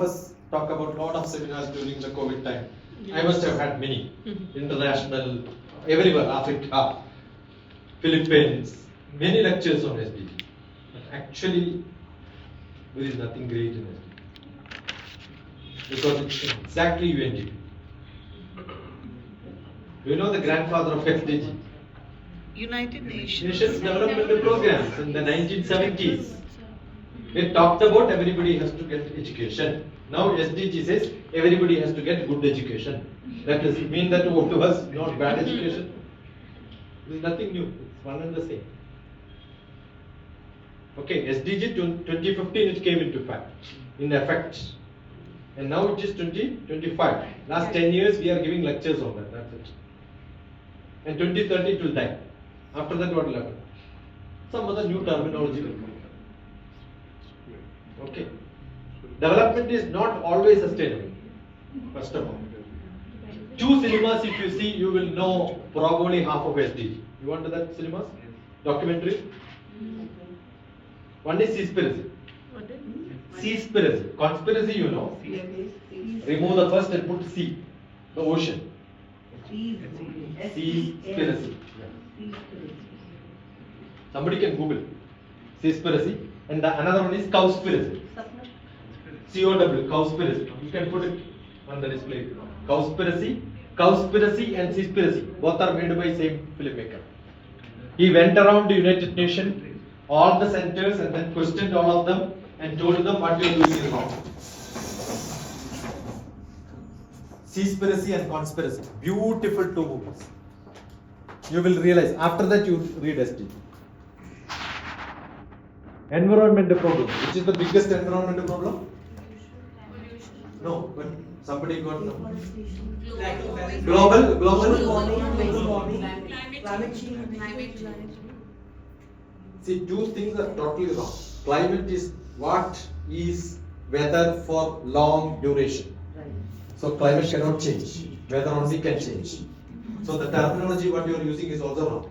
of us talk about lot of seminars during the COVID time. I must have had many. International, everywhere, Africa, Philippines, many lectures on SDG. But actually, there is nothing great in SDG. Because it's exactly UNDP. You know the grandfather of SDG? United Nations. Nations Development Programs in the 1970s. It talked about everybody has to get education. Now SDG says everybody has to get good education. That does it mean that to us not bad education? There is nothing new. It's one and the same. Okay, SDG 2015 it came into effect. And now it is 2025. Last 10 years we are giving lectures on that. That's it. And 2030 it will die. After that what will happen? Some other new terminology will come. Okay. Development is not always sustainable. First of all. 2 cinemas if you see, you will know probably half of SDG. You want that cinemas? Documentary? One is Seaspiracy. Seaspiracy. Conspiracy you know. Remove the first and put sea. The ocean. Seaspiracy. Somebody can Google. Seaspiracy. And another one is Cowspiracy. COW, Cowspiracy. You can put it on the display. Cowspiracy and Seaspiracy. Both are made by same filmmaker. He went around the United Nations, all the centers, and then questioned all of them and told them what you are doing is wrong. Seaspiracy and Conspiracy. Beautiful 2 movies. You will realize after that you read SDG. Environmental problem. Which is the biggest environmental problem? No, but somebody got no. Global climate change. See, 2 things are totally wrong. Climate is what is weather for long duration. So climate cannot change. Weather only can change. So the terminology what you are using is also wrong.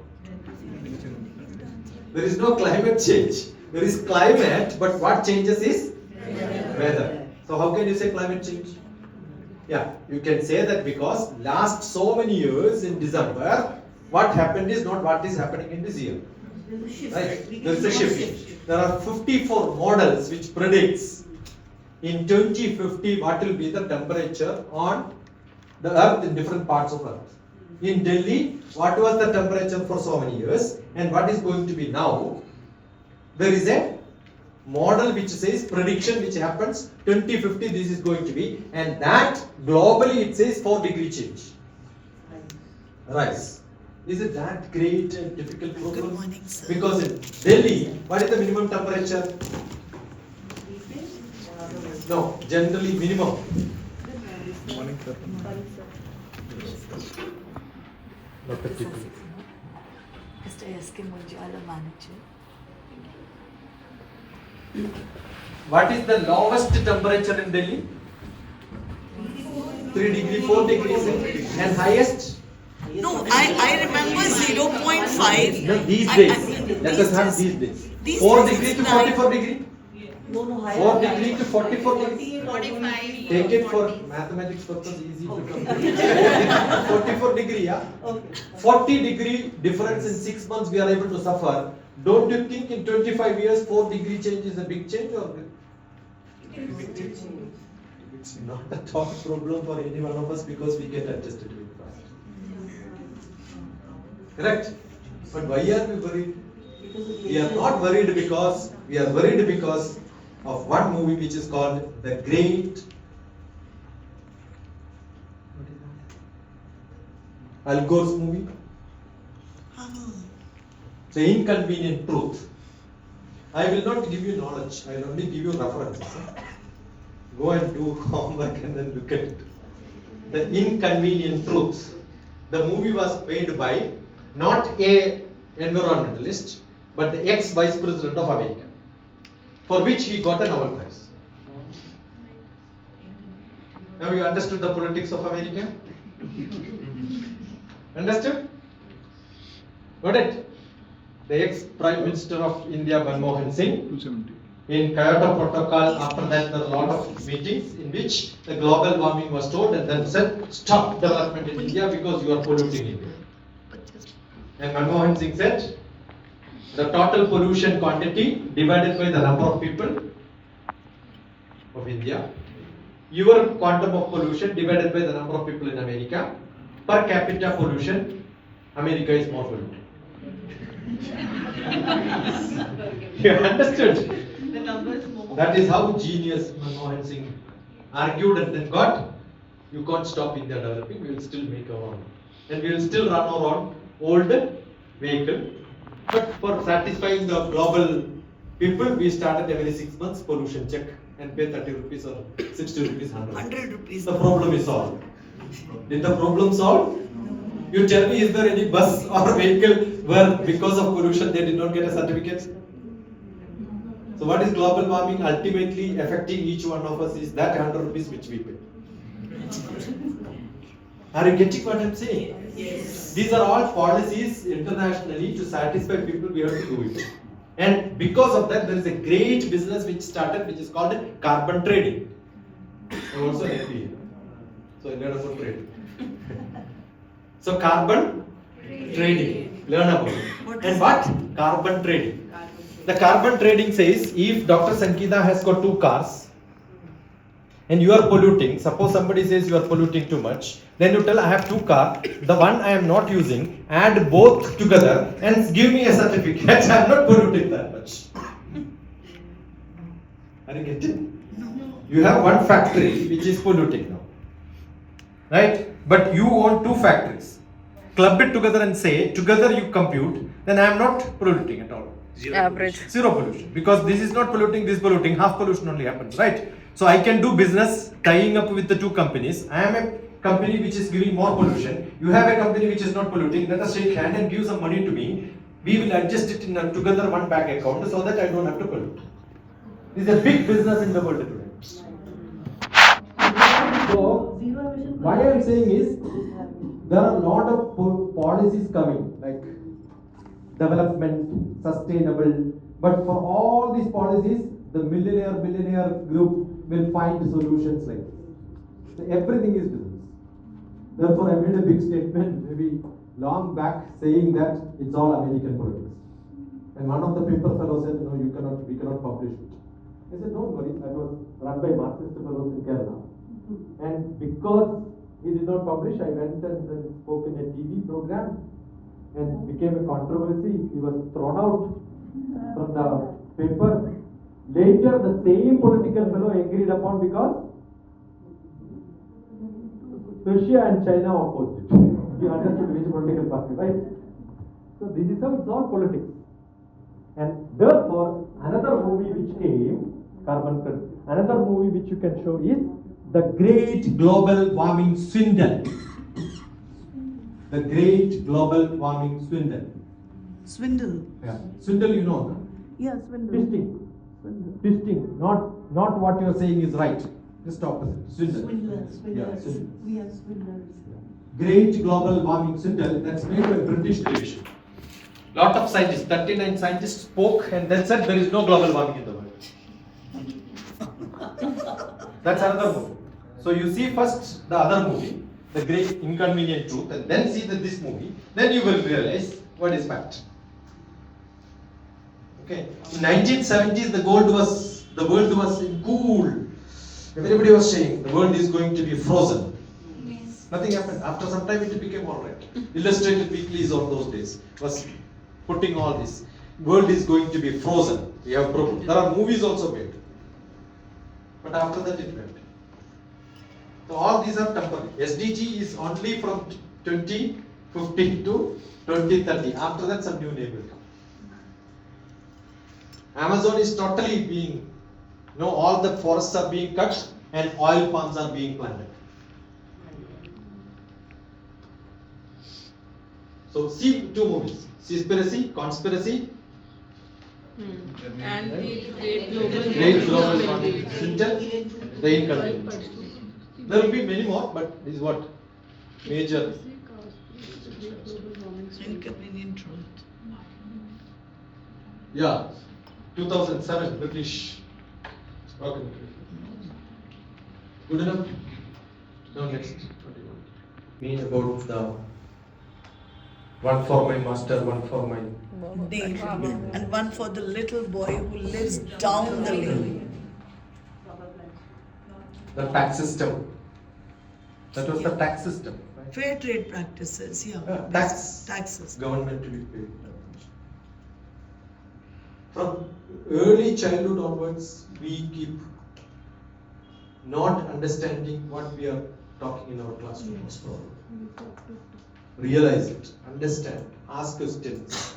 There is no climate change. There is climate, but what changes is weather. So how can you say climate change? Yeah, you can say that because last so many years in December, what happened is not what is happening in this year. Right? There is a shift. There are 54 models which predicts in 2050 what will be the temperature on the earth in different parts of earth. In Delhi, what was the temperature for so many years and what is going to be now? There is a model which says prediction which happens 2050 this is going to be, and that globally it says 4-degree change. Rise. Is it that great and difficult problem? Good morning, sir. Because in Delhi, what is the minimum temperature? No, generally minimum. Morning, sir. Not 52. Mr. S.K. Munjwala, manager. What is the lowest temperature in Delhi? 3 degrees, 4 degrees. And highest? No, I remember 0.5. No, these days. Let us have these days. 4 degrees to 44 degrees? 4 degrees to 44 degrees? 45. Take it for mathematics purpose, easy to come. 44 degree, yeah? 40 degree difference in 6 months we are able to suffer. Don't you think in 25 years 4 degree change is a big change or? It's not a top problem for any one of us because we get adjusted very fast. Correct? But why are we worried? We are not worried because we are worried because of one movie which is called The Great Al Gore's movie. The Inconvenient Truth. I will not give you knowledge, I will only give you references. Go and do homework and then look at it. The Inconvenient Truth. The movie was made by not a environmentalist, but the ex-vice president of America, for which he got a Nobel Prize. Now you understood the politics of America? Understood? Got it? The ex-Prime Minister of India, Manmohan Singh, 270. in Kyoto Protocol. After that, there are a lot of meetings in which the global warming was told and then said, stop development in India because you are polluting India. And Manmohan Singh said, the total pollution quantity divided by the number of people of India, your quantum of pollution divided by the number of people in America, per capita pollution, America is more polluted. You understood? The numbers more. That is how genius Manmohan Singh argued and then got, you can't stop India developing, we will still make our own. And we will still run our own old vehicle. But for satisfying the global people, we started every 6 months pollution check and pay 30 rupees or 60 rupees, 100 rupees. The problem is solved. Did the problem solve? You tell me, is there any bus or vehicle where because of pollution they did not get a certificate? So what is global warming? Ultimately affecting each one of us is that 100 rupees which we pay. Are you getting what I am saying? Yes. These are all policies internationally to satisfy people, we have to do it. And because of that, there is a great business which started, which is called carbon trading. I'm also an MBA. So I learned about trading. So carbon trading, learn about it. And what? Carbon trading. The carbon trading says, if Dr. Sankita has got 2 cars, and you are polluting, suppose somebody says you are polluting too much, then you tell I have 2 cars, the one I am not using, add both together and give me a certificate. I am not polluting that much. Are you getting? You have one factory which is polluting now. Right? But you own 2 factories. Club it together and say, together you compute, then I am not polluting at all. Zero pollution. Because this is not polluting, this is polluting, half pollution only happens, right? So I can do business tying up with the 2 companies. I am a company which is giving more pollution. You have a company which is not polluting. Let us shake hand and give some money to me. We will adjust it in together one bank account so that I don't have to pollute. This is a big business in the world today. So why I am saying is there are a lot of policies coming like development, sustainable, but for all these policies, the billionaire group will find solutions like this. So everything is business. Therefore, I made a big statement maybe long back saying that it's all American politics. And one of the paper fellows said, no, we cannot publish it. I said, don't worry, that was run by Marxist fellows in Kerala. And because he did not publish, I went and spoke in a TV program and became a controversy. He was thrown out from the paper. Later, the same political fellow agreed upon because Russia and China opposed it. You understood which political party, right? So this is how it's all politics. And therefore, another movie which came, Carbon Credit, another movie which you can show is The Great Global Warming Swindle. The Great Global Warming Swindle. Swindle. Yeah. Swindle, you know, no? Yeah, swindle. Twisting. Not what you are saying is right. Just opposite. Swindle. Swindlers. Yeah, swindle. We are swindlers. Great Global Warming Swindle, that's made by British television. Lot of scientists, 39 scientists spoke and then said there is no global warming in the world. That's another movie. So you see first the other movie, The Great Inconvenient Truth, and then see this movie, then you will realize what is fact. Okay. In 1970s, the world was in cool. Everybody was saying the world is going to be frozen. Yes. Nothing happened. After some time, it became all right. Illustrated weeklies of those days was putting all this. World is going to be frozen. We have problems. There are movies also made. But after that, it went. So all these are temporary. SDG is only from 2015 to 2030. After that, some new name will come. Amazon is totally being, all the forests are being cut and oil palms are being planted. So see 2 movies, Conspiracy, And the Great Global Warming Swindle, The Inconvenient. There will be many more, but this is what major. Inconvenient truth. Yeah, 2007 British Okay. Good enough? Now next. Me about the one for my master, one for my Dave. And one for the little boy who lives down the lane. the tax system. That was the tax system. Right? Fair trade practices, yeah. Taxes. Government to be paid. From early childhood onwards, we keep not understanding what we are talking in our classroom. Realize it, understand, ask questions.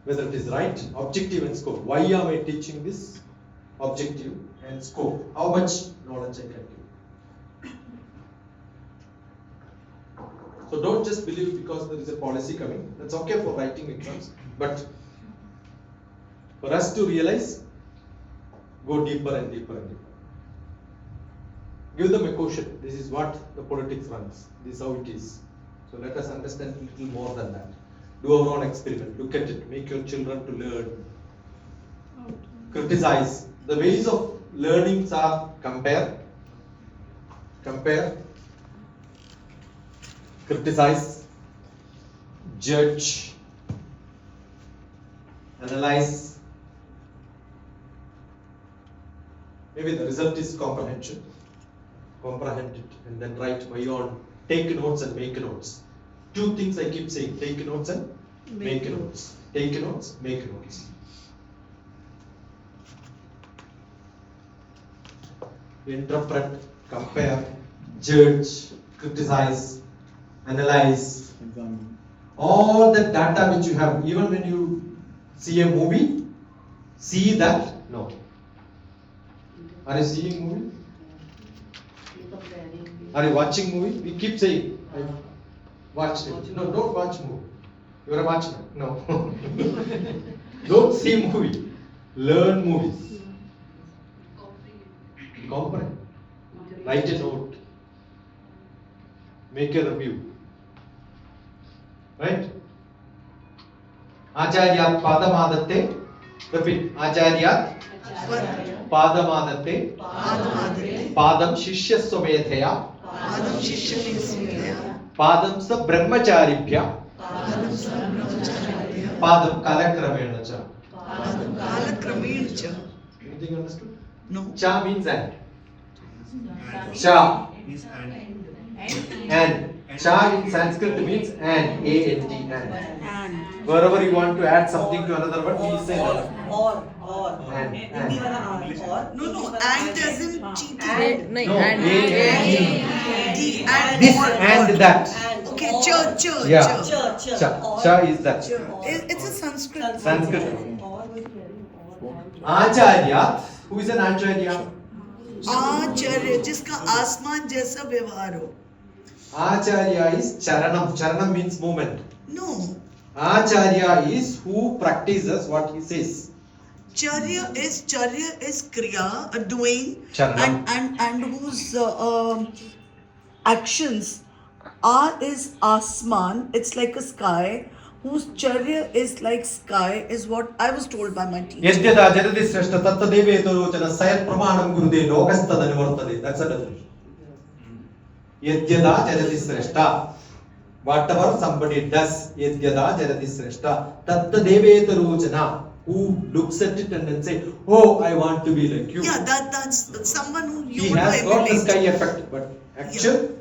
Whether it is right, objective and scope. Why am I teaching this? Objective and scope. How much knowledge I can give. So don't just believe because there is a policy coming. That's okay for writing exams, but for us to realize, go deeper and deeper and deeper. Give them a quotient. This is what the politics runs. This is how it is. So let us understand a little more than that. Do our own experiment. Look at it. Make your children to learn. Criticize. The ways of learning are compare, criticize, judge, analyze. Maybe the result is comprehension. Comprehend it and then write my own. Take notes and make notes. Two things I keep saying. Take notes and make notes. Take notes, make notes. Interpret, compare, judge, criticize, analyze. All the data which you have, even when you see a movie, see that. No. Are you seeing movie? Are you watching movie? We keep saying, I watched it. No, don't watch movie. You are a watchman. No. Don't see movie. Learn movies. Comprehend. Write a note. Make a review. Right? Acharya Padamadatte. Repeat. Acharya Padamadatte. Padam Shishya Swamedhaya. Padam Sa Brahmacharibhya. Padam Kalakramena Cha. Anything understood? No. Cha means and. Cha. And. Cha in Sanskrit means and. A-N-D. And. Wherever you want to add something to another word, we say that. Or. And. No, and doesn't cheat. No, No, and. D and This or. and that. Okay, ch. Yeah. Ch. Cha is that. It's a Sanskrit. Sanskrit. Acharya. Who is an Acharya? आचार्य जिसका आसमान जैसा व्यवहार हो. Acharya is charanam. Charanam means movement. No, Acharya is who practices what he says. charya is kriya, a doing, Charanam. and whose actions. R is asman. It's like a sky. Whose charya is like sky is what I was told by my teacher. Yadyada jarati shrestha tatta devetalochana sayat pramanam gurude lokastadanivartade. That's a definition. Yadyada jarati shrestha. Whatever somebody does, yadyada jarati shrestha tatta devetalochana. Who looks at it and then say, oh, I want to be like you. Yeah, that's someone who you He want has to got the emulate. sky effect, but actual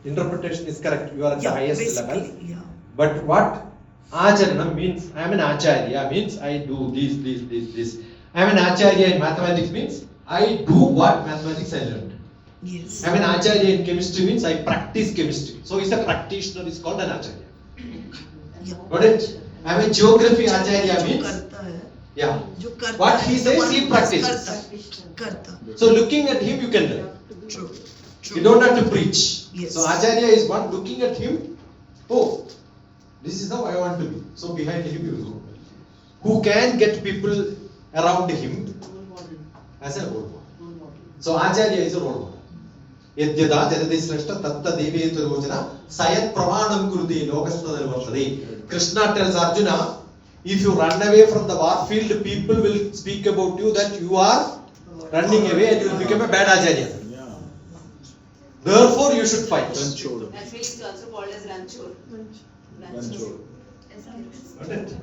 interpretation is correct. You are at the Yeah, highest level. basically, yeah. But what Acharana means, I am an Acharya, means I do this. I am an Acharya in mathematics means I do what mathematics I learned. Yes. I am an Acharya in chemistry means I practice chemistry. So he's a practitioner, is called an Acharya. Yeah. Got it? I am a geography Acharya जो means, करता है, yeah. जो करता What है, he the says, one he who practices. करता. So looking at him, you can learn. True. You don't have to preach. Yes. So Acharya is one looking at him. Oh, this is how I want to be. So behind him you will go. Who can get people around him as a role model. So Acharya is a role model. Yadyada jarati shrestha tatta devetalochana sayat pramanam kurute lokastadanivartade. Krishna tells Arjuna, if you run away from the war field, people will speak about you that you are running away and you will become a bad acharya. Yeah. Therefore, you should fight. Ranchor. Actually, it's also called as ranchor. Ranchor. Got it?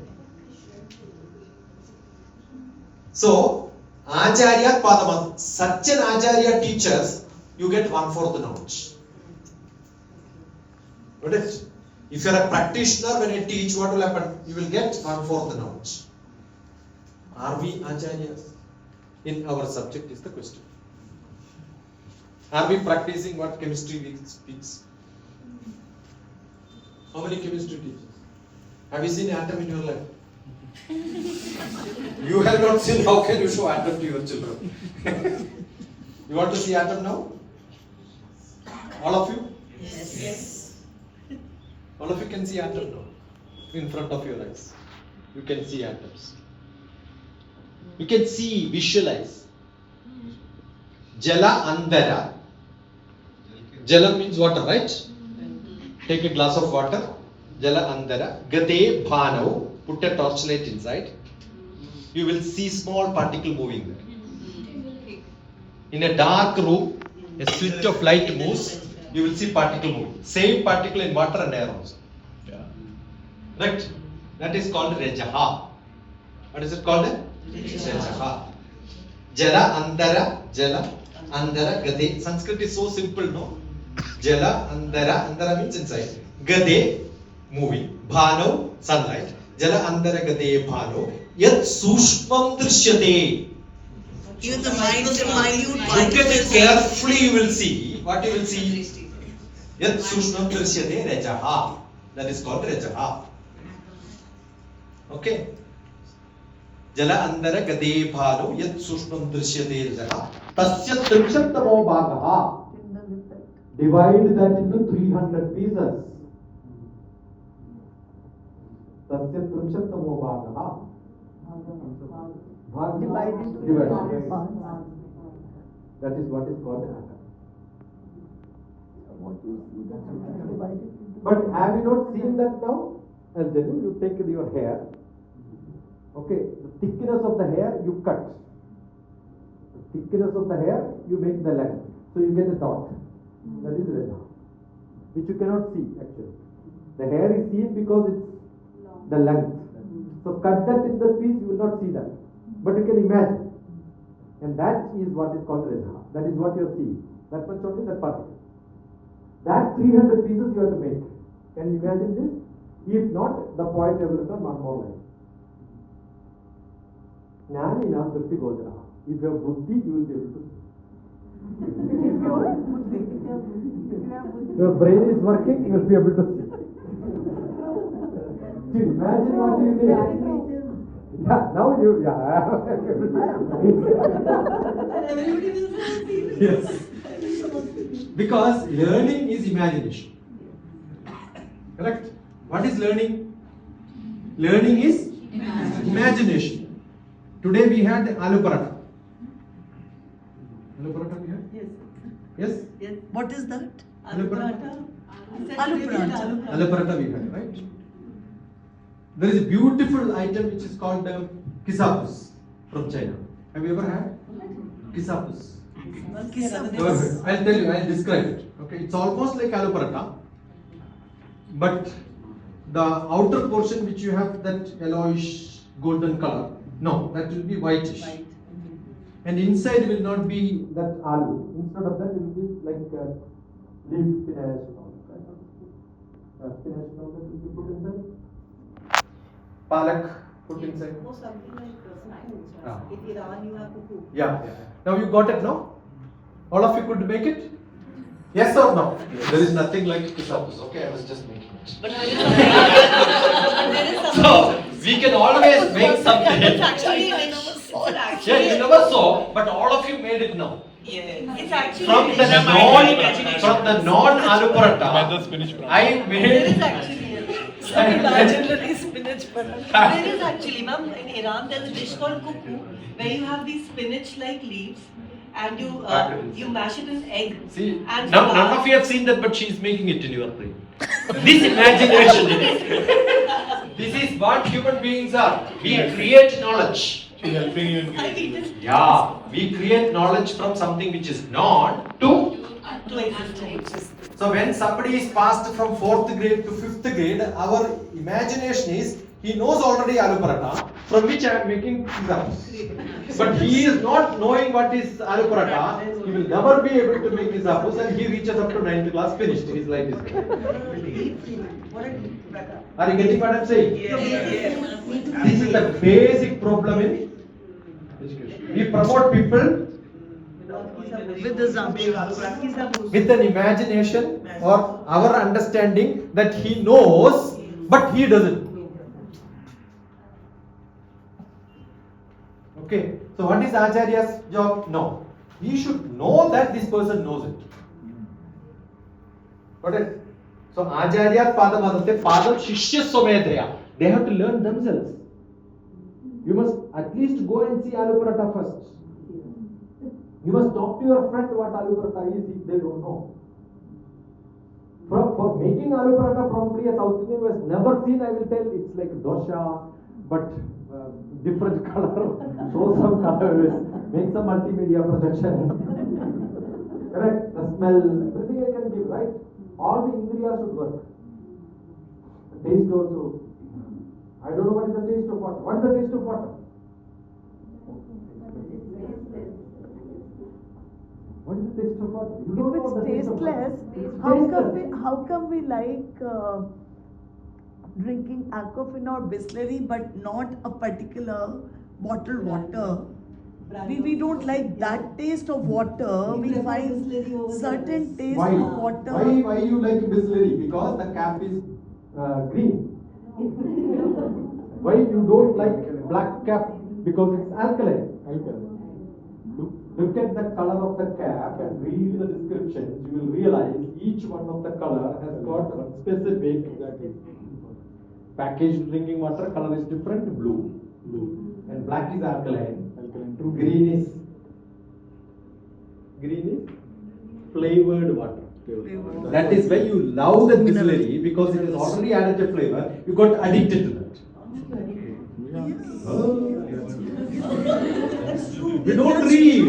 So, Acharya Padama, such an Acharya teaches, you get 1/4 the knowledge. Got it? If you are a practitioner, when I teach, what will happen? You will get 1/4 the knowledge. Are we Acharyas? In our subject is the question. Are we practicing what chemistry speaks? How many chemistry teachers? Have you seen atom in your life? You have not seen, how can you show atom to your children? You want to see atom now? All of you? Yes. All of you can see atom now. In front of your eyes. You can see atoms. You can see, visualize. Jala Andara. Jala means water, right? Take a glass of water. Jala Andara. Gade Bhanau. Put a torchlight inside. You will see small particle moving there. In a dark room, a switch of light moves, you will see particle moving. Same particle in water and air also. Yeah. Right? That is called Rajaha. What is it called? Rajaha. Jala Andara. Jala Andara Gade. Sanskrit is so simple, no? Jala Andara. Andara means inside. Gade, moving. Bhano, sunlight. Jala Andara Gade Bhano. Yat Sushmam Drishyate. Even the minute Look at it carefully, you will see. What you will see? Yat Sushmam Drishyate Rajaha. That is called Rajaha. Okay. Jala Andara Gade Bhano. Yat Sushmam Drishyate Rajaha. Tasya Trimshattamo Bhagaha. Divide that into 300 pieces. Tasya Trimshattamo Bhagaha. Divide into Divide. That is what is called atom. But have you not seen that now? I'll tell you, you take your hair. Okay, the thickness of the hair you cut. The thickness of the hair you make the length. So you get a dot. That is Raja. Which you cannot see actually. The hair is seen because it's the length. So cut that in the piece, you will not see that. But you can imagine. And that is what is called Raja. That is what you are seeing. That much only, that particle. That 300 pieces you have to make. Can you imagine this? If not, the point have written one more line. Jnanina Drishti Gojara. If you have buddhi, you will be able to see. Your brain is working, you will be able to see. Do you imagine what you did? Yeah, now you, Yes. Because learning is imagination. Correct? What is learning? Learning is imagination. Today we had aloo paratha. Aloo paratha we had? Yes? Yes. What is that? Aloo paratha? Aloo paratha. Aloo paratha we had, right? There is a beautiful item which is called kisapus from China. Have you ever had? Kisapus. I'll tell you, I'll describe it. Okay, it's almost like aloo paratha, but the outer portion which you have that yellowish golden color, no, that will be whitish. And inside will not be that aloo. Instead of that, it will be like leaf spinach and all that. Spinach and all that will be put inside. Palak put inside. Or something like snacks. Ah. In Iran, you have kuku. Yeah. Now you got it now? All of you could make it? Yes or no? Yes. There is nothing like kisapus. Okay, I was just making it. But So we can always make something. it's actually Yeah, you never saw, but all of you made it now. it's actually From the non aloo paratha, I there made. is actually imaginary spinach paratha. There is actually, ma'am, in Iran there's a dish called kuku where you have these spinach-like leaves and you mash it in egg. See, and none of you have seen that, but she is making it in your brain. This imagination. This is what human beings are. We create knowledge. She's helping you in I creating need this. to Yeah, we create knowledge from something which is not to. existence. So when somebody is passed from 4th grade to 5th grade, our imagination is he knows already aloo paratha, from which I am making examples. But he is not knowing what is aloo paratha, he will never be able to make examples, and he reaches up to 9th class finished. His life is Are you getting what I am saying? This is the basic problem in education. We promote people With assumptions. with an imagination or our understanding that he knows, but he doesn't. Okay, so what is Acharya's job? No, he should know that this person knows it. Got it? So Acharya Padamadatte Padam Shishya Somedaya. They have to learn themselves. You must at least go and see aloo paratha first. You must talk to your friend what aloo paratha is if they don't know. For making aloo paratha, probably a South Indian who has never seen, I will tell it's like dosha, but different color, show some colors, make some multimedia projection. Correct? The smell, everything I can give, right? All the indriyas should work. The taste also. I don't know what is the taste of water. What is the taste of water? What is the taste of water? You don't If know it's the taste of water. tasteless, It's how come we like drinking Aquafina or Bisleri but not a particular bottled water? We don't like that taste of water. We find certain taste Why? of water. Why you like Bisleri? Because the cap is green. Why you don't like black cap? Because it's alkaline. Look at the color of the cap and read the descriptions. You will realize each one of the color has got a specific packaged drinking water color is different, blue, and black is alkaline. Green is flavored water. That is why you love the Bisleri, because it is already added a flavor. You got addicted to that. We don't read.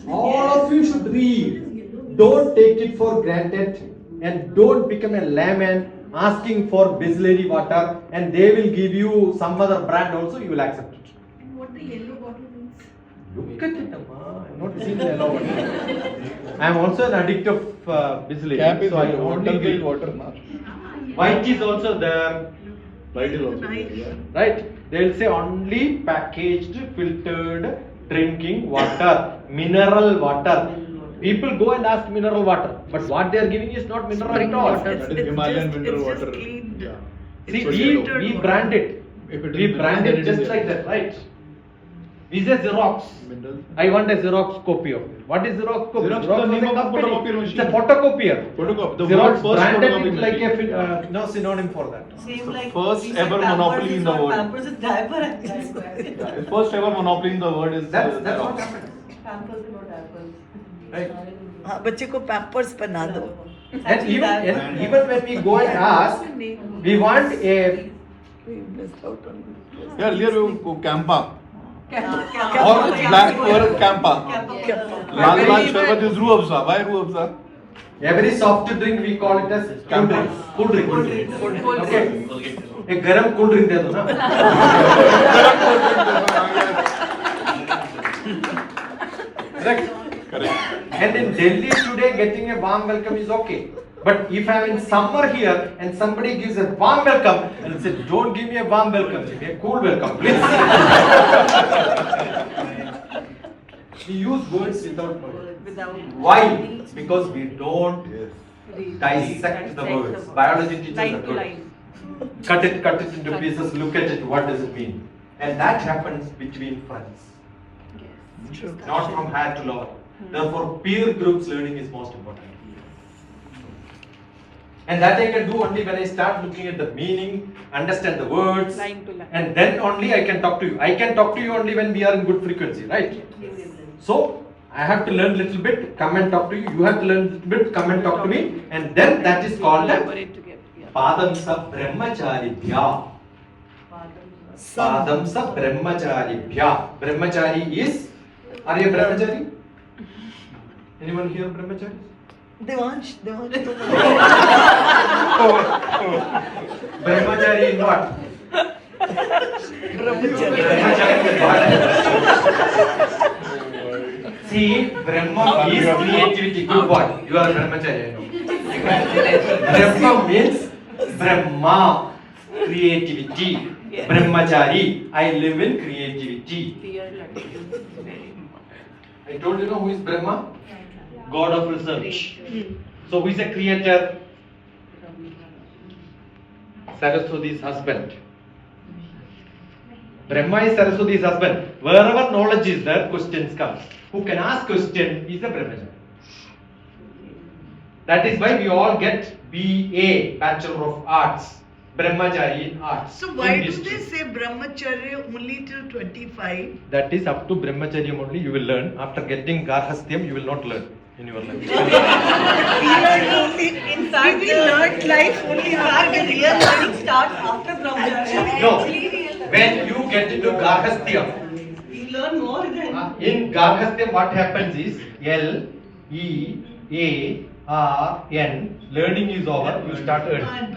All of you should read. Don't take it for granted, and don't become a layman asking for Bisleri water, and they will give you some other brand also. You will accept it. What the yellow bottle means? Look at it, Amma. I'm not seeing the yellow one. I am also an addict of Bisleri. Cap is so I water only bill drink. water now. White is also there. Light is also there, yeah. Right? They will say only packaged, filtered drinking water, mineral water. People go and ask mineral water, but what they are giving is not mineral at all. That is Himalayan mineral water. cleaned. Yeah. See, It's we brand it. If it We is brand mineral, it just is like that, right? We say Xerox. Mineral. I want a Xerox copy of it. What is Xerox copy? Xerox is the was name a of the company. photocopier It's a machine. photocopier. Photocopy. The Xerox world first branded photocopy it like machine. a no synonym for that. Same The like first we say ever Pampers monopoly is in the not world. Pampers is diaper actually. Yeah, the first ever monopoly in the world is That's what Xerox. happened. Pampers is not diapers. Right? हाँ, बच्चे को Pampers पहना दो. And even when we go and ask, we want a We missed out on it. Yeah, earlier we would Campa. Or Or black or Campa. Lal Sharbat is Rooh Afza. Why Rooh Afza? every soft drink we call it as cool drink. Cool drink. Okay. एक गरम cool drink दे दो ना. Correct. Correct. And in Delhi today, getting a warm welcome is okay. But if I'm in summer here and somebody gives a warm welcome, and say, don't give me a warm welcome, give me a cool welcome, please. We use words without words. Why? Because we don't dissect the words. Biology teaches Line that to word. line. Cut it into pieces, look at it, what does it mean? And that happens between friends. Not from higher to lower. Therefore, peer groups learning is most important. And that I can do only when I start looking at the meaning, understand the words, Line to line. and then only I can talk to you. I can talk to you only when we are in good frequency, right? So, I have to learn little bit, come and talk to you. You have to learn little bit, come and talk to me. And then that is called Collaborate together. Yeah. Padam sa brahmacharidya. Padam sa brahmacharibhya. Brahmachari is. Are you a brahmachari? Anyone here brahmachari? Devansh. Brahmachari in what? See, Brahma is creativity. Good boy. You are a brahmachari, I know. Brahma means Brahma, creativity. Brahmachari, I live in creativity. I told you know who is Brahma? God of research. So who is a creator? Saraswati's husband. Brahma is Saraswati's husband. Wherever knowledge is there, questions come. Who can ask question is a brahmachari. That is why we all get BA, Bachelor of Arts, Brahmachari in Arts. So why in do history. they say brahmacharya only till 25? That is up to Brahmacharyam only you will learn. After getting Garhasthyam, you will not learn in your life. In fact, we learned life only after The real learning starts after brahmacharya. No, when you get into Garhasthyam, You learn more than. in Garhasthyam what happens is L, E, A, R, N, learning is over, you start earning.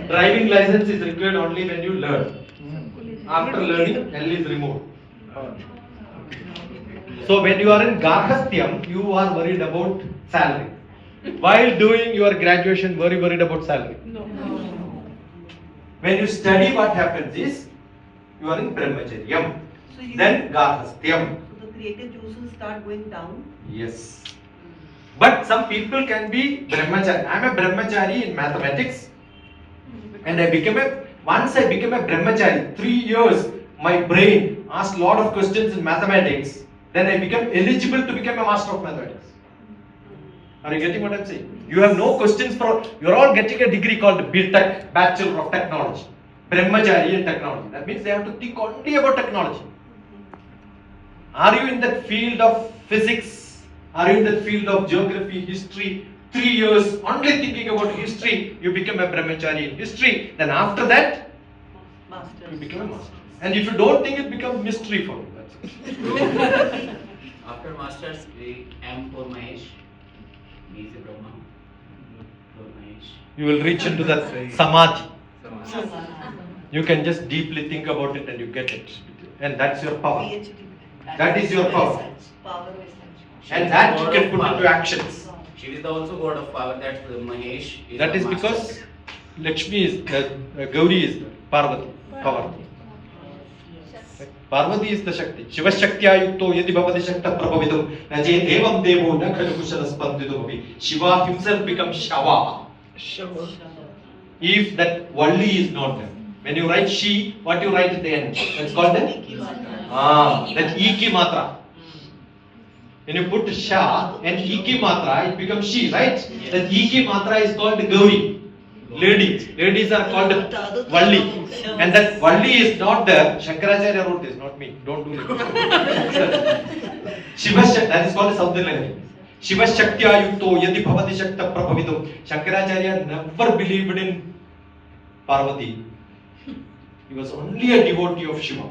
Driving license is required only when you learn. After learning, L is removed. So when you are in Garhasthyam, you are worried about salary. While doing your graduation, very worried about salary. When you study, what happens is you are in Brahmacharyam, So you- then Garhasthyam. So the creative juices start going down. Yes. But some people can be brahmachari. I am a brahmachari in mathematics. And once I became a brahmachari, 3 years, my brain asked a lot of questions in mathematics. Then I became eligible to become a master of mathematics. Are you getting what I'm saying? You have no questions you are all getting a degree called BTech, Bachelor of Technology. Brahmachari in technology. That means they have to think only about technology. Are you in that field of physics? Are you in that field of geography, history? 3 years only thinking about history, you become a brahmachari in history. Then after that, Masters. you become a master. And if you don't think, it becomes mystery for you. That's it. After masters, we M for Mahesh. He is a Brahma. For Mahesh. You will reach into that samadhi. You can just deeply think about it and you get it. And that's your power. PhD. That is your power. Power is And that you can put into actions. She is the also god of power. That's Mahesh. That the is master. because Lakshmi is, Gauri is Parvati, power. Parvati is the Shakti. Shiva Shaktya yukto yadi bhavati shakta prabhavidam naje devam devo na khanu kushala spandidam abhi. Shiva himself becomes Shava. If that Valli is not there. When you write She, what you write at the end? That's called the? That Iki Matra. When you put Sha and Iki Matra, it becomes She, right? That Iki Matra is called Gauri. Ladies. Ladies are called Valli. And that Valli is not there. Shankaracharya wrote this, not me. Don't do it. Shiva Shakti, that is called Saudilani. Shiva Shaktya yukto yadi bhavati shakta prabhavidam. Shankaracharya never believed in Parvati. He was only a devotee of Shiva.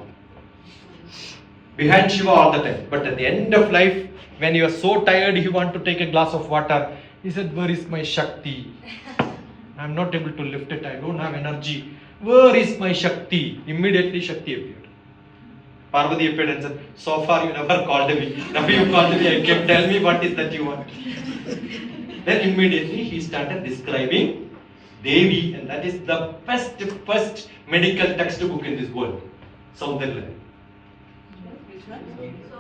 Behind Shiva all the time. But at the end of life, when you are so tired, you want to take a glass of water. He said, where is my Shakti? I am not able to lift it. I don't have energy. Where is my Shakti? Immediately Shakti appeared. Parvati appeared and said, so far you never called me. Now you called me. I came. Tell me what is that you want. Then immediately he started describing Devi, and that is the first medical textbook in this world. Saundarya.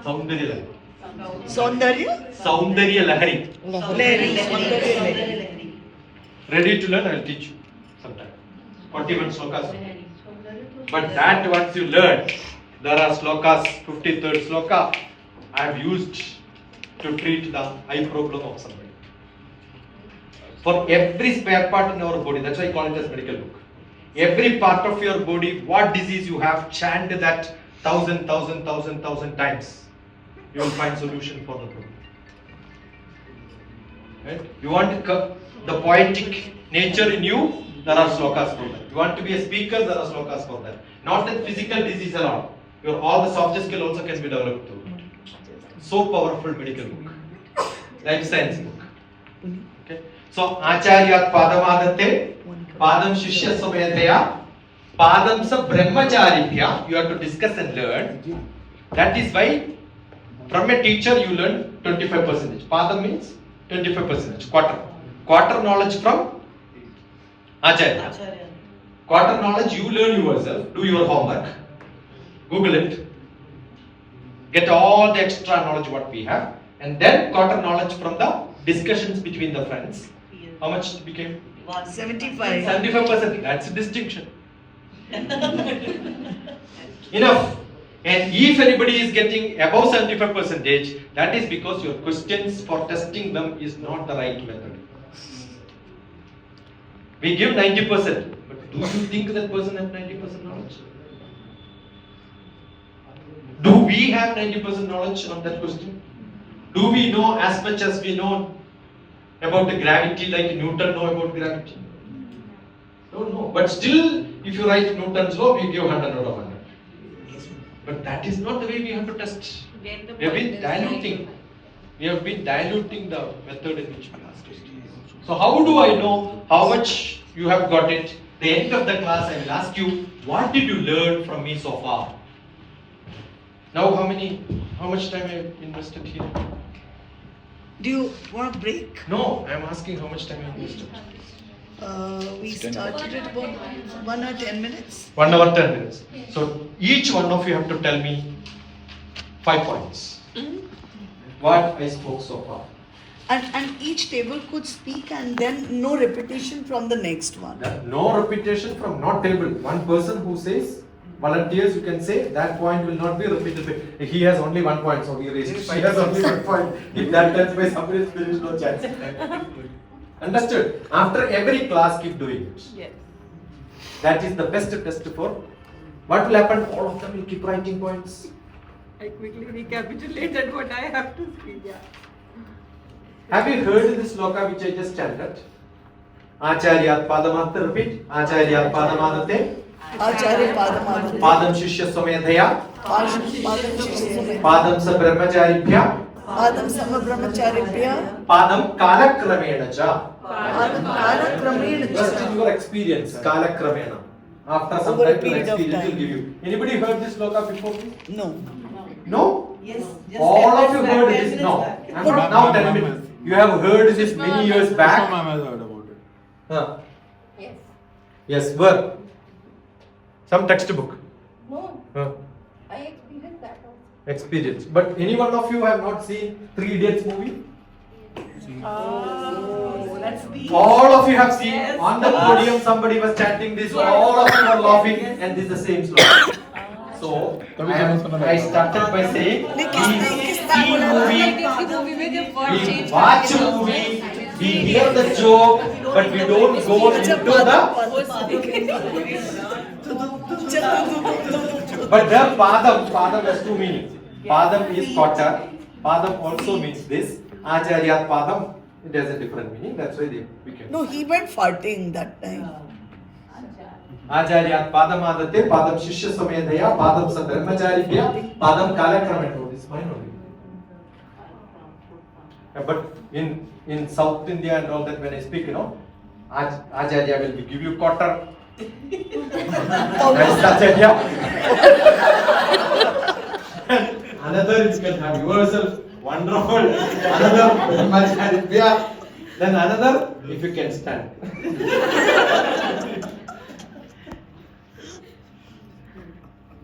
Saundarya. Saundarya? Saundarya Lahari. Lahari. Ready to learn? I will teach you sometime. 41 slokas. But that once you learn, there are slokas, 53rd sloka, I have used to treat the eye problem of somebody. For every spare part in our body, that's why I call it as medical book. Every part of your body, what disease you have, chant that 1,000 times. You will find solution for the problem. Right? You want the poetic nature in you, there are slokas for that. You want to be a speaker, there are slokas for that. Not that physical disease alone. Your all the soft skill also can be developed too. So powerful medical book, life science book. Okay. So Acharyat Padamadate, Padam Shishya Sumedaya, Padam Sa Brahmacharibhya. You have to discuss and learn. That is why from a teacher you learn 25%. Padam means 25%. Quarter knowledge from Acharya. Acharya. Quarter knowledge you learn yourself. Do your homework. Google it. Get all the extra knowledge what we have. And then quarter knowledge from the discussions between the friends. How much it became? 75. 75%. That's a distinction. Enough. And if anybody is getting above 75%, that is because your questions for testing them is not the right method. We give 90%, but do you think that person has 90% knowledge? Do we have 90% knowledge on that question? Do we know as much as we know about the gravity, like Newton know about gravity? Don't know. But still, if you write Newton's law, we give 100 out of 100. But that is not the way we have to test. We have been diluting. We have been diluting the method in which we ask questions. So how do I know how much you have got it? The end of the class, I will ask you, what did you learn from me so far? Now how much time I have invested here? Do you want a break? No, I am asking how much time I invested. We started at about 1 or 10 minutes. 1 hour 10 minutes. So each one of you have to tell me 5 points. What I spoke so far. And each table could speak and then no repetition from the next one. No repetition from not table. One person who says, volunteers, you can say that point will not be repeated. He has only 1 point, so he raised. She has only 1 point. If that turns by somebody else, there is no chance. Understood? After every class, keep doing it. Yes. That is the best test for. What will happen? All of them will keep writing points. I quickly recapitulated what I have to speak. Yeah. Have you heard this sloka which I just chanted? Acharyat Padamata, repeat. Acharyat Padamadate. Acharya Padamadate. Padam Shishya Somedhaya. Padam Shishya Padam Sa Brahmacharibhya. Padam Sama Brahmacharibhya. Padam Kalakramena cha. Padam Kala Kramena. Just in your experience, Kalakramena. After some Over a time, your period of experience will time. give you. Anybody heard this sloka before? No. No? Yes. Just All 10 of you minutes heard back, 10 this? minutes No. back. I'm not now 10 minutes. You have heard this many years back. Ma'am has heard about it. Huh. Yes. Yes, where? Some textbook. No, Huh. I experienced that also. Experience. But any one of you have not seen 3 Idiots movie? Oh, that's the. All of you have seen. Yes. On the podium somebody was chanting this. All of you are laughing and this is the same slogan. So, I started by saying, we watch a movie, we hear the joke, but we don't go into the. But the Padam has 2 meanings. Padam is quarter. Padam also means this. Acharyat Padam, it has a different meaning. That's why they became. No, he went farting that time. Acharyat Padamadate, Padam Shishya Samedhaya, Padam Sa Brahmacharibhya, Padam Kalakramena. This is mine only. Yeah, but in South India and all that, when I speak, Acharya will give you quarter. That is Acharya. Another you can have yourself. Wonderful. Another Brahmacharibhya. Then another, if you can stand.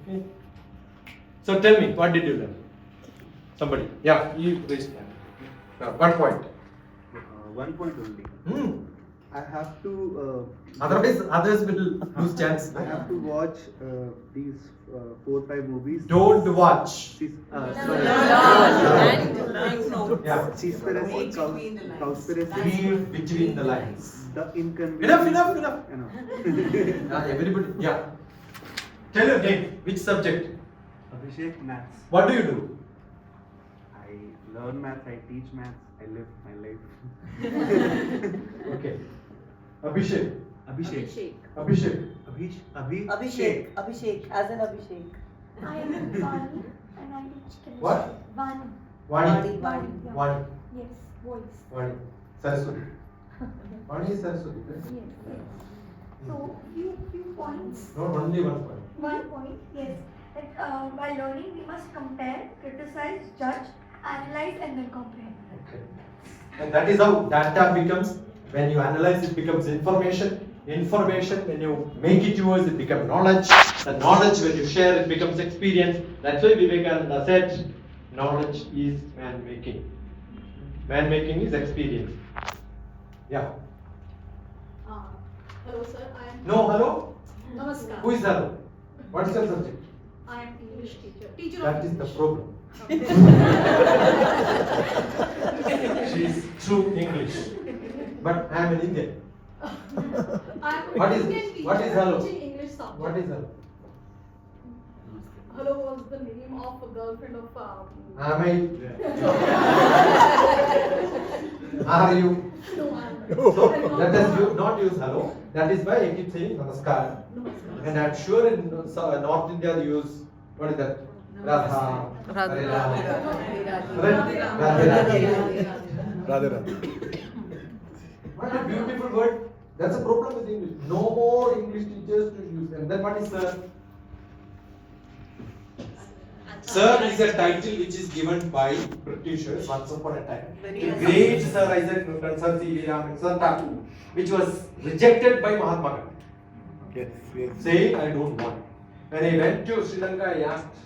Okay. So tell me, what did you learn? Somebody. Yeah, you raised hand. 1 point. 1 point only. Hmm. I have to. Otherwise, others will lose chance. I have to watch these 4 or 5 movies. Don't watch. Sorry. Yeah. Seaspiracy, Cowspiracy, Read between the lines. The Inconvenience. Enough. You know. Everybody. Yeah. Tell your name. Which subject? Abhishek, maths. What do you do? I learn maths, I teach maths, I live my life. Okay. Abhishek, Abhishek. Abhishek. Abhishek. Abhishek, as in Abhishek. I am Vani and I teach chemistry. What? Vani. Vani. Vani. Yeah. Vani. Yes, voice. Vani. Saraswati. Vani is Saraswati. Yes, Right? yes. So, few points. No, only one point. One point, yes. That while learning, we must compare, criticize, judge, analyze, and then comprehend. Okay. And that is how data becomes, when you analyze it becomes information. Information, when you make it yours, it becomes knowledge. The knowledge, when you share, it becomes experience. That's why Vivekananda said, knowledge is man making. Man making is experience. Yeah. Hello sir, I am. No, hello? Namaskar. Who is hello? What is your subject? I am English teacher. Teacher That of is the English. problem. She is true English. But I am an Indian. I am What an is- Indian teacher. what is hello? Teaching English subject. What is hello? Hello was the name of a girlfriend of. Am I? Are you? No, I am. So let us not use hello. That is why I keep saying namaskar. Namaskar. And I'm sure in North India they use, what is that? Radha. Hare Rama. Right? What a beautiful word. That's a problem with English. No more English teachers to use them. Then what is sir? Sir is a title which is given by Britishers once upon a time. The great Sir Isaac Newton, Sir C.V. Raman, Sir Thakur, which was rejected by Mahatma Gandhi. Yes. Saying, I don't want. When I went to Sri Lanka, I asked,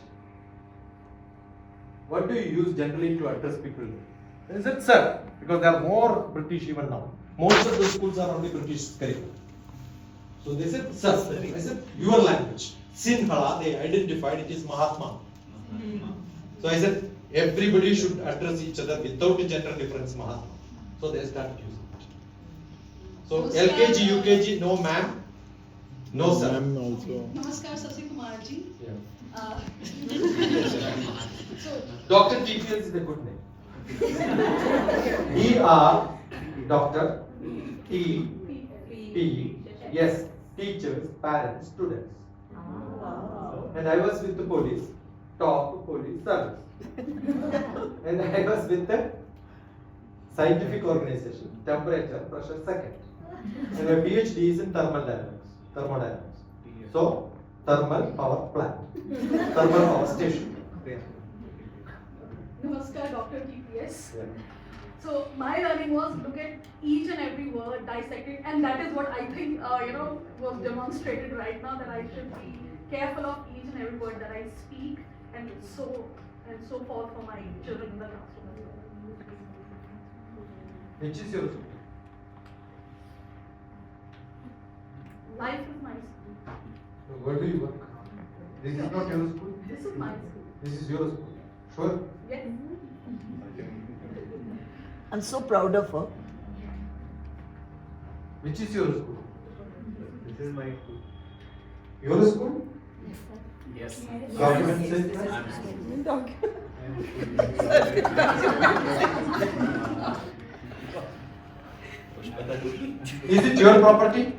what do you use generally to address people? They said, sir, because there are more British even now. Most of the schools are only British curriculum. So they said, sir. I said, your language. Sinhala, they identified it is Mahatma. So I said, everybody should address each other without a gender difference, Mahatma. So they started using it. So LKG, UKG, no ma'am, no sir. Namaskar, Sasi Kumar ji. Yeah. So, DrTPS is a good name. DR, doctor, T, P, yes, teachers, parents, students. And I was with the police, top police service. And I was with the scientific organization, temperature, pressure, second. And my PhD is in thermodynamics. So, thermal power plant, thermal power station. Namaskar, DrTPS. Yeah. So my learning was look at each and every word, dissect it, and that is what I think was demonstrated right now, that I should be careful of each and every word that I speak, and so forth for my children in the classroom as well. Which is your school? Life is my school. Where do you work? This is not your school? This is my school. This is your school. Sure? Yes. I'm so proud of her. Which is your school? This is my school. Your school? Yes. Document says that? Is it your property?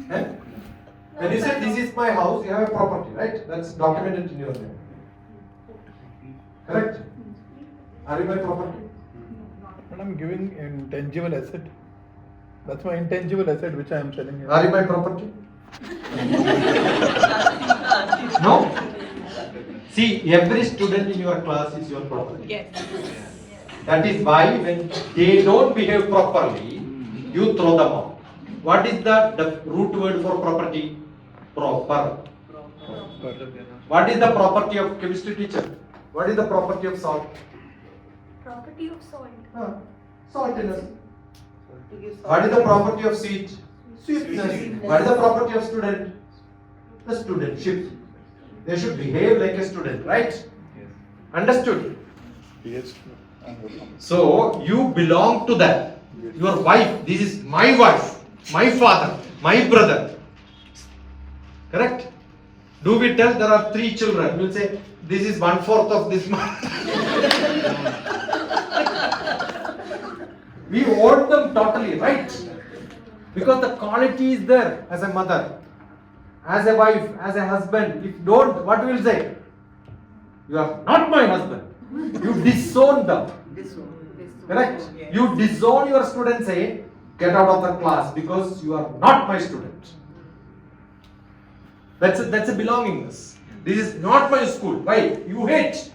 Eh? When you say this is my house, you have a property, right? That's documented in your name. Correct? Are you my property? But I'm giving intangible asset. That's my intangible asset which I am selling you. Are you my property? No? See, every student in your class is your property. Yes. That is why when they don't behave properly, you throw them out. What is the root word for property? Proper. What is the property of chemistry teacher? What is the property of salt? Property of soil. Saltiness. What is the property of sweet? Sweetness. What is the property of student? The studentship. They should behave like a student, right? Understood? Yes. So you belong to that. Your wife, this is my wife, my father, my brother. Correct? Do we tell there are 3 children? We'll say this is 1/4 of this man. We own them totally, right? Because the quality is there as a mother, as a wife, as a husband. If don't, what will say? You are not my husband. You disown them. Correct? You disown your student, say, get out of the class because you are not my student. That's a belongingness. This is not my school. Why? You hate.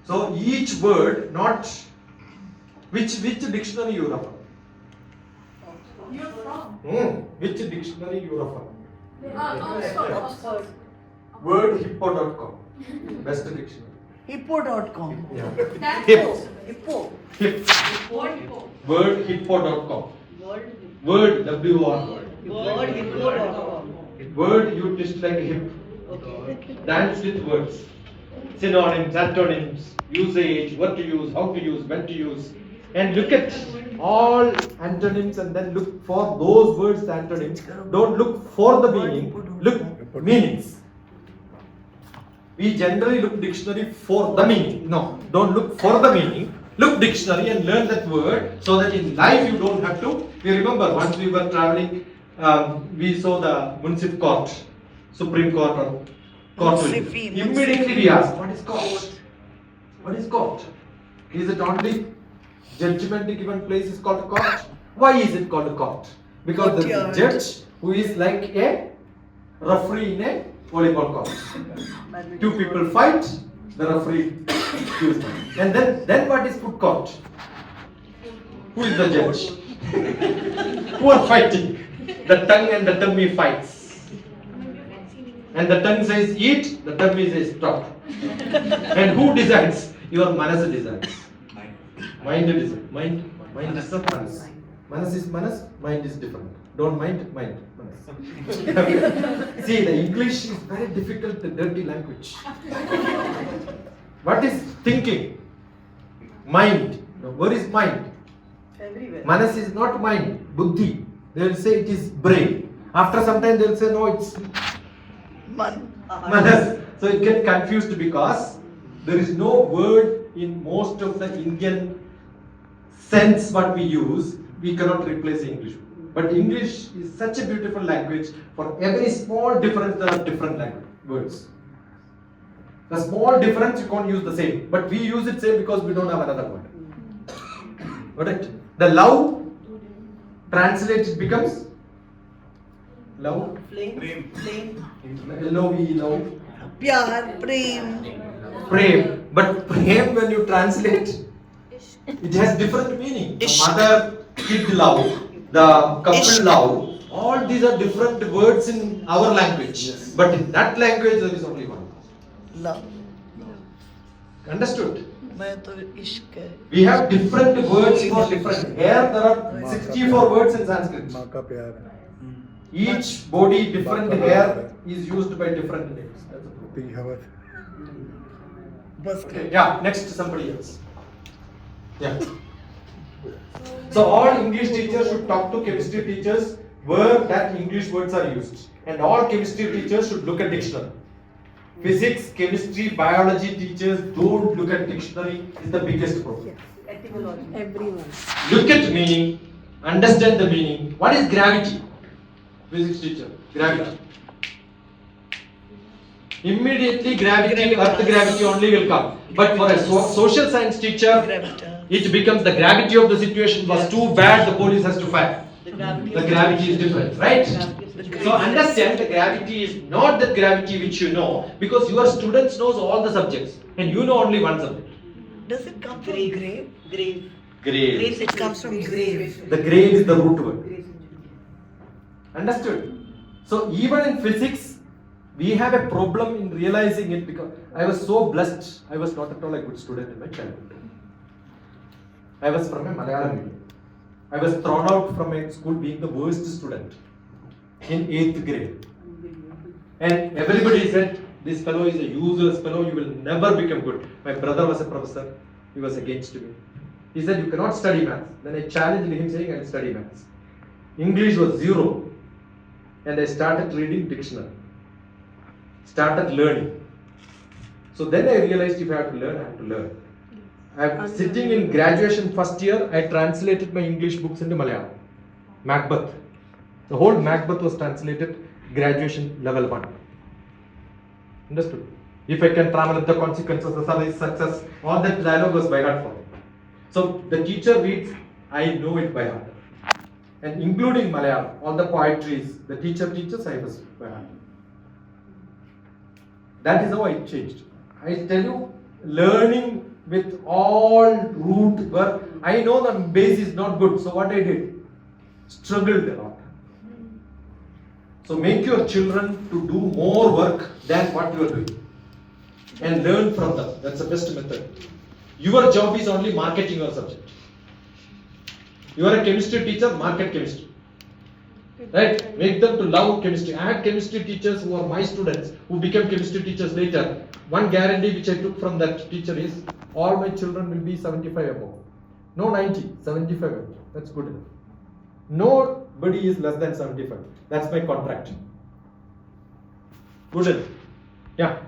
So each word, not which dictionary you refer? You're from. Which dictionary you refer? Oxford. Wordhippo.com. Best dictionary. Hippo.com. Yeah. That's Hip. Hippo. Hip. Word hippo. Wordhippo.com. Word W-O-R. Word you twist like a hip. Dance with words. Synonyms, antonyms, usage, what to use, how to use, when to use. And look at all antonyms and then look for those words, the antonyms. Don't look for the meaning, look meanings. We generally look dictionary for the meaning. No, don't look for the meaning. Look dictionary and learn that word so that in life you don't have to. We remember once we were traveling, we saw the municipal court, Supreme Court or court. Immediately we asked, what is court? What is court? Is it only judgment given place is called a court? Why is it called a court? Because there is a judge who is like a referee in a volleyball court. Two people fight, the referee chooses them. And then what is foot court? Who is the judge? Who are fighting? The tongue and the tummy fights. And the tongue says eat, the tummy says stop. And who decides? Your manas decides. Mind decides. Mind is not manas. Manas is manas, mind is different. Don't mind, mind. Manas. See, the English is very difficult, dirty language. What is thinking? Mind. Where is mind? Everywhere. Manas is not mind, buddhi. They will say it is brain. After some time they will say no, it's manas. So it gets confused because there is no word in most of the Indian sense what we use. We cannot replace English. But English is such a beautiful language. For every small difference there are different words. The small difference you can't use the same. But we use it same because we don't have another word. Correct? The love translated becomes love. Flame. L-O-V-E, love. Pyar, prem. Prem. But prem when you translate, it has different meaning. The mother, kid love, the couple love. All these are different words in our language. But in that language there is only one. Love. Understood? मैं तो इश्क है. We have different words for different. Here there are 64 words in Sanskrit. माँ का प्यार है. Each body different here is used by different names. That's the proof. P हवा से. बस Okay, yeah, next somebody else. Yeah. So all English teachers should talk to chemistry teachers where that English words are used. And all chemistry teachers should look at dictionary. Physics, chemistry, biology teachers don't look at dictionary is the biggest problem. Everyone. Look at meaning, understand the meaning. What is gravity? Physics teacher, gravity. Immediately gravity, earth gravity only will come. But for a social science teacher, it becomes the gravity of the situation was too bad, the police has to fire. The gravity is different, right? So understand the gravity is not the gravity which you know, because your students knows all the subjects and you know only one subject. Does it come from grave? Grave. Grave. It comes from grave. The grave is the root word. Understood? So even in physics, we have a problem in realizing it because I was so blessed. I was not at all a good student in my childhood. I was from a Malayalam medium. I was thrown out from a school being the worst student in 8th grade. And everybody said, this fellow is a useless fellow, you will never become good. My brother was a professor, he was against me. He said, you cannot study maths. Then I challenged him saying, I will study maths. English was 0. And I started reading dictionary. Started learning. So then I realized if I have to learn, I have to learn. I'm sitting in graduation first year, I translated my English books into Malayalam. Macbeth. The whole Macbeth was translated graduation level 1. Understood? If I can travel up the consequences, the service success, all that dialogue was by heart for me. So the teacher reads, I know it by heart. And including Malayalam, all the poetries, the teacher teaches, I was by heart. That is how I changed. I tell you, learning with all root work, I know the base is not good, so what I did? Struggled a lot. So make your children to do more work than what you are doing. And learn from them. That's the best method. Your job is only marketing your subject. You are a chemistry teacher, market chemistry. Right? Make them to love chemistry. I had chemistry teachers who are my students, who became chemistry teachers later. One guarantee which I took from that teacher is, all my children will be 75 above. No 90, 75 above. That's good enough. Nobody is less than 75. That's my contract. Good enough. Yeah.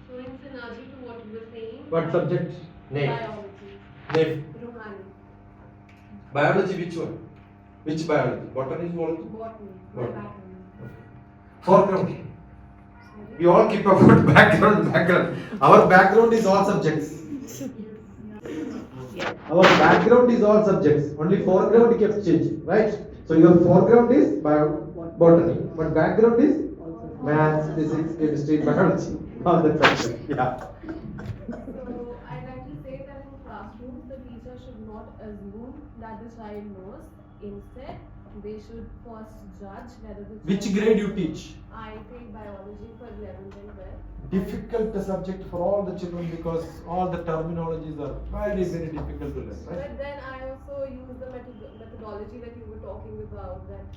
So in synergy to what you were saying. What subject? Name. Biology. Name. Rohani. Biology, which one? Which biology? Botany, zoology? Botany. Botany. Foreground. We all keep about background. Our background is all subjects. Our background is all subjects. Only foreground keeps changing, right? So your foreground is botany, but background is maths, physics, chemistry, biology. All the subjects. Yeah. So I'd like to say that in classrooms, the teacher should not assume that the child knows. Instead, they should first judge whether the child. Which grade you teach? I take biology for 11th and 12th. Difficult subject for all the children because all the terminologies are very, very difficult to learn, right? But then I also use the methodology that you were talking about, that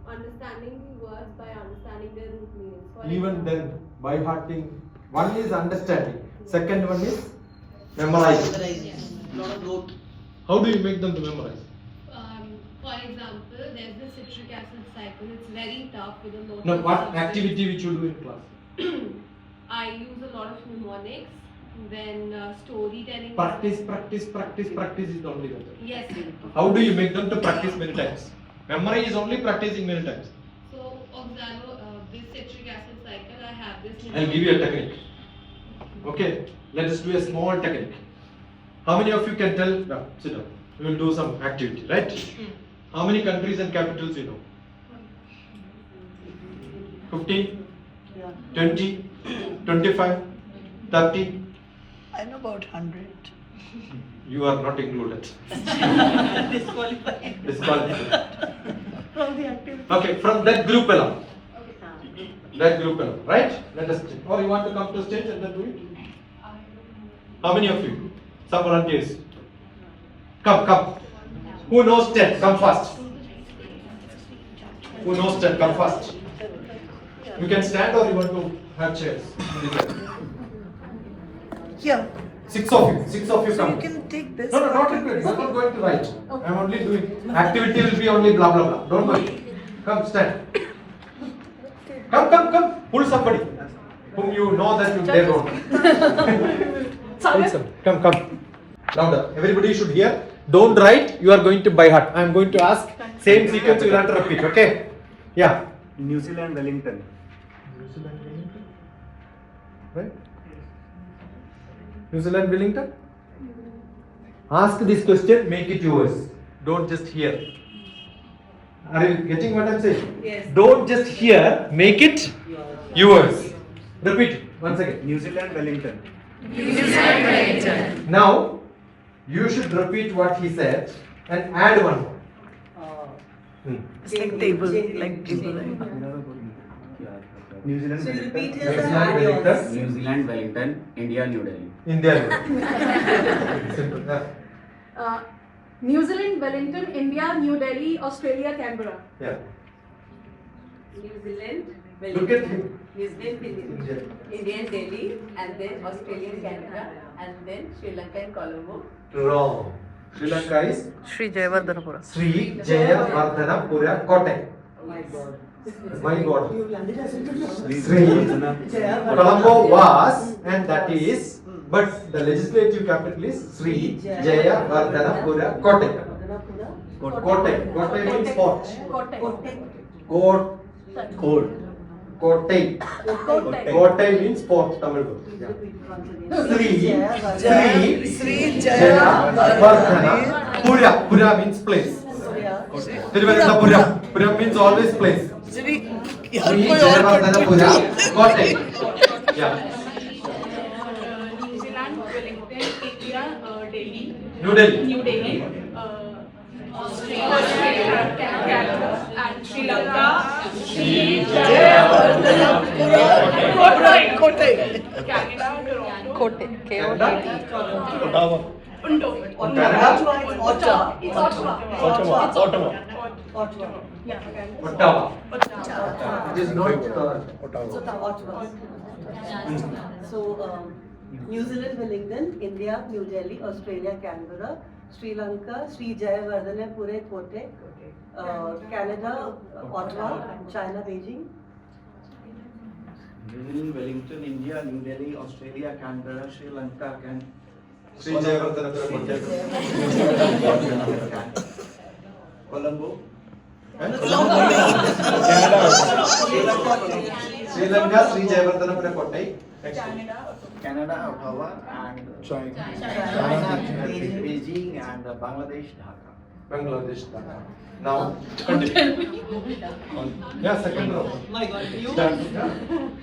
understanding the words by understanding their root meanings. For Even example, then, by hearting, one is understanding, second one is memorizing. Lot of rote. How do you make them to memorize? for example, there's the citric acid cycle. It's very tough with a lot No, of what subjects. activity which you do in class? I use a lot of mnemonics, then storytelling. Practice is the only method. Yes. How do you make them to practice many times? Memory is only practicing many times. So, Oxalo, this citric acid cycle, I have this. I'll give you a technique. Okay, let us do a small technique. How many of you can tell? No, sit down. We will do some activity, right? How many countries and capitals you know? 15, 20, 25, 30. I know about 100. You are not included. Disqualified. Disqualified. From the activity. Okay, from that group alone. That group alone, right? Let us check. Or you want to come to stage and then do it? How many of you? Some volunteers. Come. Who knows 10? Come fast. Who knows 10? Come fast. You can stand or you want to have chairs. Here. 6 of you. 6 of you So come. you can take this. No, not required. You are not going to write. I am only doing. Activity will be only blah blah blah. Don't worry. Come, stand. Come. Pull somebody whom you know that you dare not. Come. Louder. Everybody should hear. Don't write. You are going to by heart. I am going to ask. Same sequence you will have to repeat. Okay? Yeah. New Zealand, Wellington. Right? New Zealand, Wellington? Ask this question, make it yours. Don't just hear. Are you getting what I'm saying? Yes. Don't just hear, make it yours. Repeat it once again. New Zealand, Wellington. Now, you should repeat what he said and add one more. It's like table, like table. New Zealand, So you Wellington. repeat his New and Zealand, add yours. Wellington. New Zealand, Wellington, India, New Delhi. India. Simple. New Zealand, Wellington, India, New Delhi, Australia, Canberra. Yeah. New Zealand, Look at him. New Zealand, Indian Delhi, and then Australian Canada, and then Sri Lanka and Colombo. Wrong. Sri Lanka is Sri Jayavardhanapura. Sri Jayavardhanapura Kotte. My God. My God. You landed as Sri Colombo was, and that is, but the legislative capital is Sri Jayavardhanapura Kotte. Kote. Kote means fort. Kote. Kote. Kote means fort. Tamil word. Yeah. Sri Jaya Vardhana Pura. Pura means place. Tiruvananthapuram. Pura means always place. Sri Jaya Vardhana Pura. Kote. Yeah. New Zealand, Wellington, India, Delhi, New Delhi. Australia, Canada, and Sri Lanka. Canada, Toronto. Canada. Ottawa. It is not Ottawa. So, New Zealand, Wellington, India, New Delhi, Australia, Canberra, Sri Lanka, Sri Jaya Vardhana Pure Kote, Canada, Ottawa, China, Beijing. New Zealand, Wellington, India, New Delhi, Australia, Canberra, Sri Lanka, Sri Jaya Vardhana Pura. Colombo, Sri Lanka, Sri Jaya Vardhana Pura Kotai. Canada, Ottawa, and China. Beijing, and Bangladesh, Dhaka. Bangladesh. Now, continue. Yeah, second row. My God, you. Start.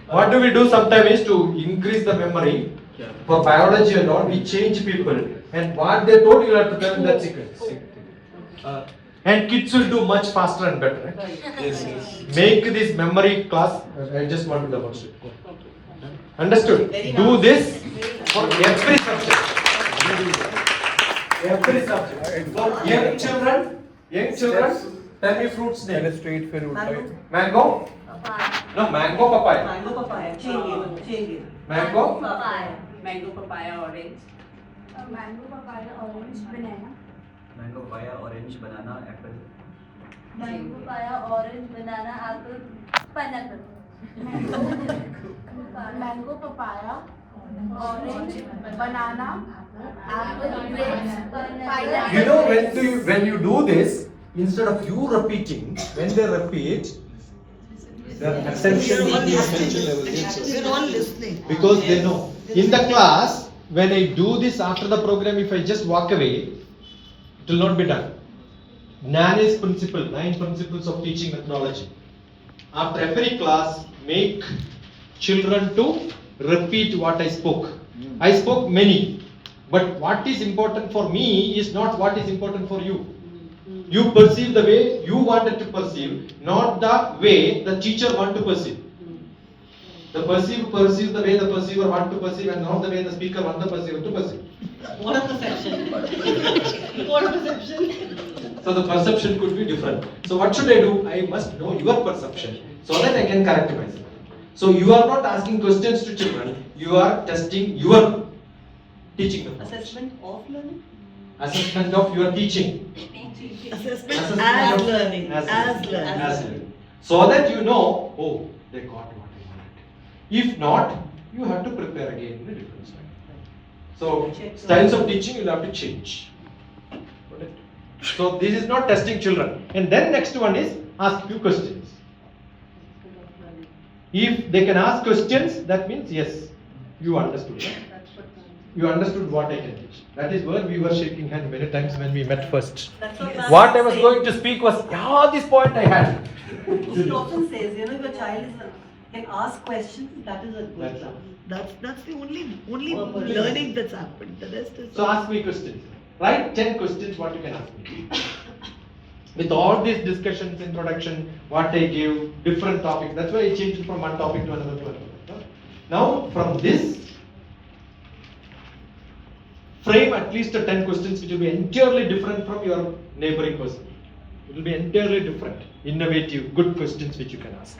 What do we do sometimes is to increase the memory. For biology and all, we change people. And what they told you have to tell in that sequence. And kids will do much faster and better. Right? Yes. Make this memory class. I just want to demonstrate. Understood? Do this for every subject. Every subject. For young children, tell me fruits And a name. straight fruit type. Mango? No, mango, papaya. Mango, papaya, change. Mango? Mango, papaya, orange. Mango, papaya, orange, banana. Mango, papaya, orange, banana, apple. Mango, papaya, orange, banana, apple, pineapple. Mango, papaya, orange, banana, apple, grapes, pineapple. You know when you do this, instead of you repeating, when they repeat, their attention will be attention level. We're all listening. Because they know. In the class, when I do this after the program, if I just walk away, it will not be done. Jnana is principle, 9 principles of teaching methodology. After every class, make children to repeat what I spoke. I spoke many, but what is important for me is not what is important for you. You perceive the way you wanted to perceive, not the way the teacher want to perceive. The perceive the way the perceiver want to perceive, and not the way the speaker want the perceiver to perceive. What a perception. What a perception. So the perception could be different. So what should I do? I must know your perception so that I can correct myself. So you are not asking questions to children, you are testing your teaching methods. Assessment of learning? Assessment of your teaching. Assessment as learning. As learning. So that you know, oh, they got what I wanted. If not, you have to prepare again in a different style. So styles of teaching you'll have to change. Got it? So this is not testing children. And then next one is ask few questions. If they can ask questions, that means yes, you understood. Right? You understood what I can teach. That is where we were shaking hands many times when we met first. That's what What I was going to speak was, yeah, this point I had. He often says, if your child can ask questions, that is a good class. That's the only learning that's happened. The rest is. So ask me questions. Write 10 questions what you can ask me. With all these discussions, introduction, what I give, different topics. That's why I changed from one topic to another. Now from this, frame at least 10 questions which will be entirely different from your neighboring person. It will be entirely different, innovative, good questions which you can ask.